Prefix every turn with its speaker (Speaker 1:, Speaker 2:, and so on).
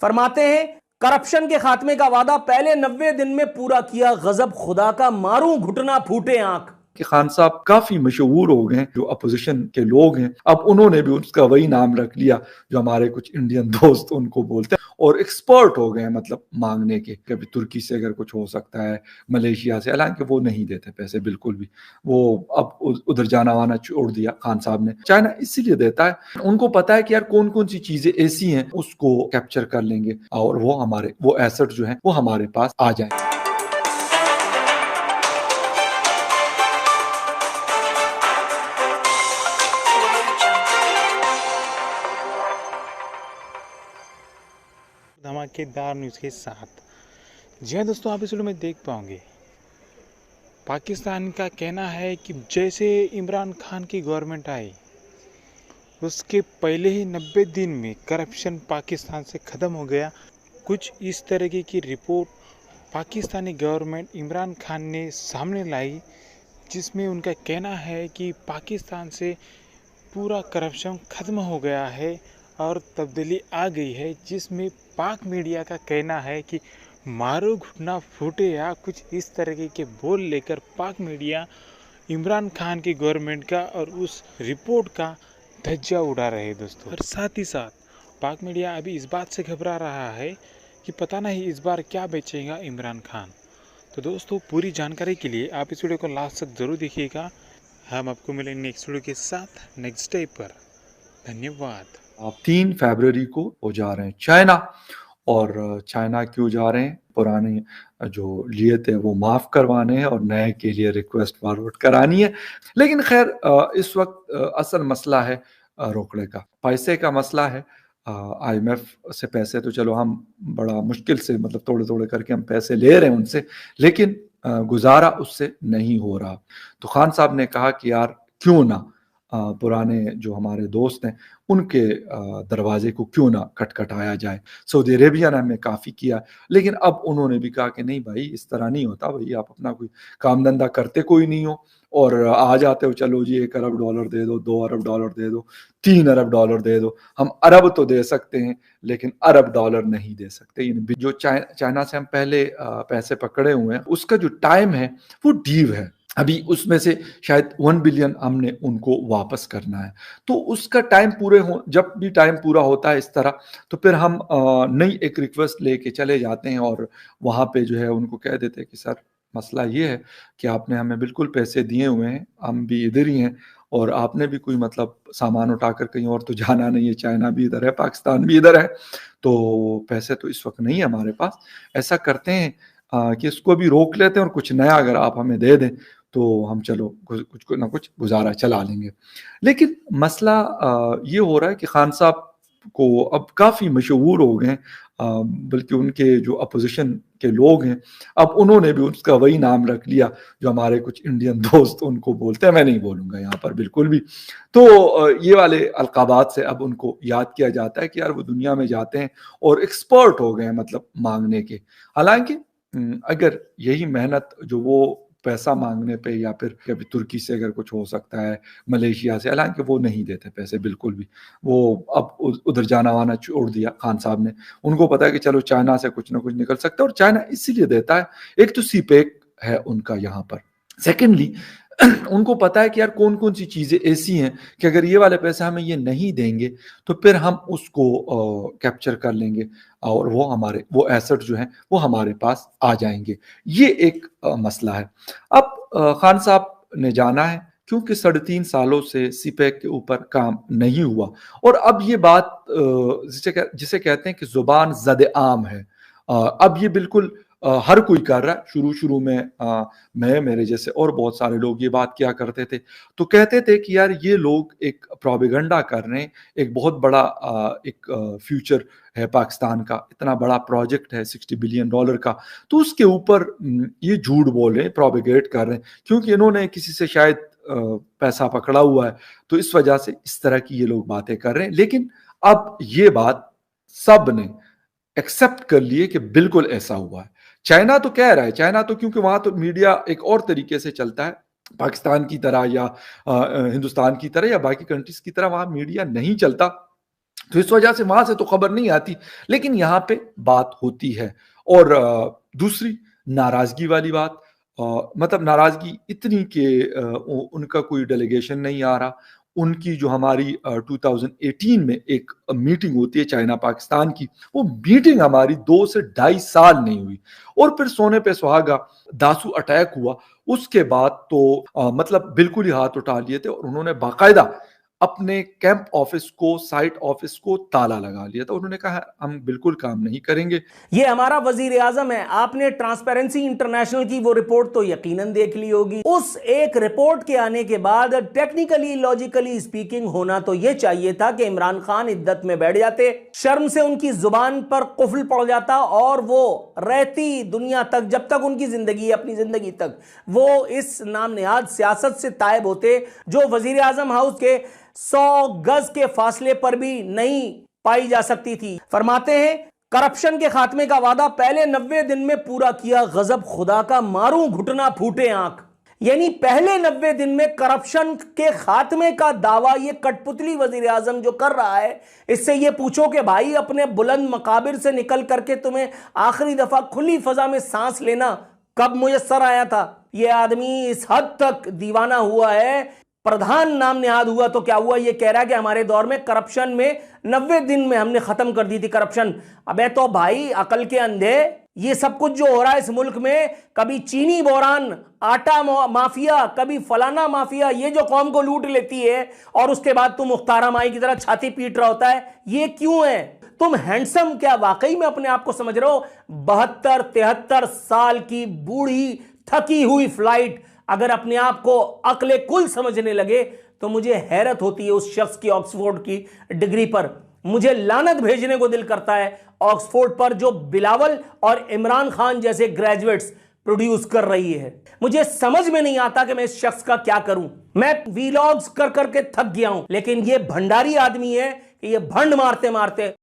Speaker 1: फरमाते हैं करप्शन के खात्मे का वादा पहले 90 दिन में पूरा किया, गजब खुदा का मारूं घुटना फूटे आंख।
Speaker 2: कि खान साहब काफी मशहूर हो गए, जो अपोजिशन के लोग हैं अब उन्होंने भी उसका वही नाम रख लिया जो हमारे कुछ इंडियन दोस्त उनको बोलते हैं, और एक्सपर्ट हो गए मतलब मांगने के, कभी तुर्की से अगर कुछ हो सकता है, मलेशिया से, हालांकि वो नहीं देते पैसे बिल्कुल भी, वो अब उधर जाना वाना छोड़ दिया खान साहब ने। चाइना इसीलिए देता है, उनको पता है कि यार कौन कौन सी चीजें ऐसी हैं उसको कैप्चर कर लेंगे और वो एसेट जो है वो हमारे पास आ जाए।
Speaker 3: धमाकेदार न्यूज़ के साथ। जी हाँ दोस्तों, आप इस वीडियो में देख पाओगे पाकिस्तान का कहना है कि जैसे इमरान खान की गवर्नमेंट आई उसके पहले ही 90 दिन में करप्शन पाकिस्तान से ख़त्म हो गया। कुछ इस तरीके की रिपोर्ट पाकिस्तानी गवर्नमेंट इमरान खान ने सामने लाई, जिसमें उनका कहना है कि पाकिस्तान से पूरा करप्शन ख़त्म हो गया है और तब्दीली आ गई है, जिसमें पाक मीडिया का कहना है कि मारो घुटना फूटे या कुछ इस तरीके के बोल लेकर पाक मीडिया इमरान खान की गवर्नमेंट का और उस रिपोर्ट का धज्जा उड़ा रहे हैं दोस्तों। और साथ ही साथ पाक मीडिया अभी इस बात से घबरा रहा है कि पता नहीं इस बार क्या बेचेगा इमरान खान। तो दोस्तों पूरी जानकारी के लिए आप इस वीडियो को लास्ट तक ज़रूर देखिएगा। हम आपको मिलेंगे नेक्स्ट वीडियो के साथ नेक्स्ट डे पर। धन्यवाद।
Speaker 2: आप 3 फरवरी को वो जा रहे हैं चाइना, और चाइना क्यों जा रहे हैं? पुराने जो लिए थे वो माफ़ करवाने हैं और नए के लिए रिक्वेस्ट फॉरवर्ड करानी है। लेकिन खैर इस वक्त असल मसला है रोकड़े का, पैसे का मसला है। IMF से पैसे तो चलो हम बड़ा मुश्किल से मतलब थोड़े-थोड़े करके हम पैसे ले रहे हैं उनसे, लेकिन गुज़ारा उससे नहीं हो रहा। तो खान साहब ने कहा कि यार क्यों ना पुराने जो हमारे दोस्त हैं उनके दरवाजे को क्यों ना खटखटाया जाए। सऊदी अरेबिया ने हमें काफ़ी किया, लेकिन अब उन्होंने भी कहा कि नहीं भाई इस तरह नहीं होता, भाई आप अपना कोई काम धंधा करते कोई नहीं हो और आ जाते हो, चलो जी $1 अरब दे दो, $2 अरब दे दो, $3 अरब दे दो। हम अरब तो दे सकते हैं लेकिन $1 नहीं दे सकते। जो चाइना से हम पहले पैसे पकड़े हुए हैं उसका जो टाइम है वो ड्यू है, अभी उसमें से शायद 1 बिलियन हमने उनको वापस करना है। तो उसका टाइम पूरे हो, जब भी टाइम पूरा होता है इस तरह, तो फिर हम नई एक रिक्वेस्ट लेके चले जाते हैं और वहाँ पे जो है उनको कह देते हैं कि सर मसला ये है कि आपने हमें बिल्कुल पैसे दिए हुए हैं, हम भी इधर ही हैं और आपने भी कोई मतलब सामान उठाकर कहीं और तो जाना नहीं है, चाइना भी इधर है, पाकिस्तान भी इधर है, तो पैसे तो इस वक्त नहीं है हमारे पास। ऐसा करते हैं कि इसको भी रोक लेते हैं और कुछ नया अगर आप हमें दे दें तो हम चलो कुछ ना कुछ गुजारा चला लेंगे। लेकिन मसला ये हो रहा है कि खान साहब को अब काफ़ी मशहूर हो गए, बल्कि उनके जो अपोजिशन के लोग हैं अब उन्होंने भी उसका वही नाम रख लिया जो हमारे कुछ इंडियन दोस्त उनको बोलते हैं, मैं नहीं बोलूँगा यहाँ पर बिल्कुल भी। तो ये वाले अलकाबात से अब उनको याद किया जाता है कि यार वो दुनिया में जाते हैं और एक्सपर्ट हो गए हैं मतलब मांगने के। हालांकि अगर यही मेहनत जो वो पैसा मांगने पे या फिर कभी तुर्की से अगर कुछ हो सकता है, मलेशिया से, हालांकि वो नहीं देते पैसे बिल्कुल भी, वो अब उधर जाना वाना छोड़ दिया खान साहब ने। उनको पता है कि चलो चाइना से कुछ ना कुछ निकल सकता है, और चाइना इसीलिए देता है, एक तो सीपेक है उनका यहाँ पर, सेकेंडली उनको पता है कि यार कौन कौन सी चीज़ें ऐसी हैं कि अगर ये वाले पैसे हमें ये नहीं देंगे तो फिर हम उसको कैप्चर कर लेंगे और वो एसेट जो हैं वो हमारे पास आ जाएंगे। ये एक मसला है। अब खान साहब ने जाना है क्योंकि 3.5 सालों से सीपैक के ऊपर काम नहीं हुआ, और अब ये बात जिसे कहते हैं कि जुबान ज़द आम है। अब ये बिल्कुल हर कोई कर रहा है। शुरू में मैं, मेरे जैसे और बहुत सारे लोग ये बात किया करते थे, तो कहते थे कि यार ये लोग एक प्रोपेगेंडा कर रहे हैं, एक बहुत बड़ा एक फ्यूचर है पाकिस्तान का, इतना बड़ा प्रोजेक्ट है $60 बिलियन का, तो उसके ऊपर ये झूठ बोल रहे हैं, प्रोपेगेट कर रहे हैं, क्योंकि इन्होंने किसी से शायद पैसा पकड़ा हुआ है, तो इस वजह से इस तरह की ये लोग बातें कर रहे हैं। लेकिन अब ये बात सब ने एक्सेप्ट कर लिए कि बिल्कुल ऐसा हुआ है। चाइना तो कह रहा है, चाइना तो क्योंकि वहां तो मीडिया एक और तरीके से चलता है, पाकिस्तान की तरह या हिंदुस्तान की तरह या बाकी कंट्रीज की तरह वहां मीडिया नहीं चलता, तो इस वजह से वहां से तो खबर नहीं आती, लेकिन यहाँ पे बात होती है। और दूसरी नाराजगी वाली बात, मतलब नाराजगी इतनी कि उनका कोई डेलीगेशन नहीं आ रहा। उनकी जो हमारी 2018 में एक मीटिंग होती है चाइना पाकिस्तान की, वो मीटिंग हमारी 2 से 2.5 साल नहीं हुई। और फिर सोने पे सुहागा दासू अटैक हुआ, उसके बाद तो मतलब बिल्कुल ही हाथ उठा लिए थे और उन्होंने बाकायदा अपने कैंप ऑफिस को, साइट ऑफिस को ताला लगा लिया था। उन्होंने कहा हम बिल्कुल काम नहीं करेंगे।
Speaker 1: ये हमारा वजीर आजम है। आपने ट्रांसपेरेंसी इंटरनेशनल की वो रिपोर्ट तो यकीनन देख ली होगी। उस एक रिपोर्ट के आने के बाद टेक्निकली लॉजिकली स्पीकिंग होना तो ये चाहिए था कि इमरान खान इद्दत में बैठ जाते, शर्म से उनकी जुबान पर कुफल पड़ जाता और वो रहती दुनिया तक, जब तक उनकी जिंदगी, अपनी जिंदगी तक वो इस नाम नेहाद सियासत से तायब होते जो वजीर आजम हाउस के 100 गज के फासले पर भी नहीं पाई जा सकती थी। फरमाते हैं करप्शन के खात्मे का वादा पहले 90 दिन में पूरा किया, गजब खुदा का मारूं घुटना फूटे आंख। यानी पहले 90 दिन में करप्शन के खात्मे का दावा ये कठपुतली वजीर आजम जो कर रहा है, इससे ये पूछो कि भाई अपने बुलंद मकाबिर से निकल करके तुम्हें आखिरी दफा खुली फजा में सांस लेना कब मुयस्सर आया था। ये आदमी इस हद तक दीवाना हुआ है, प्रधान नाम नेहाद हुआ तो क्या हुआ, ये कह रहा है कि हमारे दौर में करप्शन में 90 दिन में हमने खत्म कर दी थी करप्शन। अबे तो भाई अकल के अंधे, ये सब कुछ जो हो रहा है इस मुल्क में, कभी चीनी बोरान, आटा माफिया, कभी फलाना माफिया, ये जो कौम को लूट लेती है और उसके बाद तुम मुख्तार माई की तरह छाती पीट रहा होता है, ये क्यों है? तुम हैंडसम क्या वाकई में अपने आप को समझ रहे हो? 72-73 साल की बूढ़ी थकी हुई फ्लाइट अगर अपने आप को अक्ले कुल समझने लगे तो मुझे हैरत होती है उस शख्स की ऑक्सफोर्ड की डिग्री पर। मुझे लानत भेजने को दिल करता है ऑक्सफोर्ड पर जो बिलावल और इमरान खान जैसे ग्रेजुएट्स प्रोड्यूस कर रही है। मुझे समझ में नहीं आता कि मैं इस शख्स का क्या करूं। मैं वीलॉग्स कर करके थक गया हूं, लेकिन ये भंडारी आदमी है कि ये भंड मारते मारते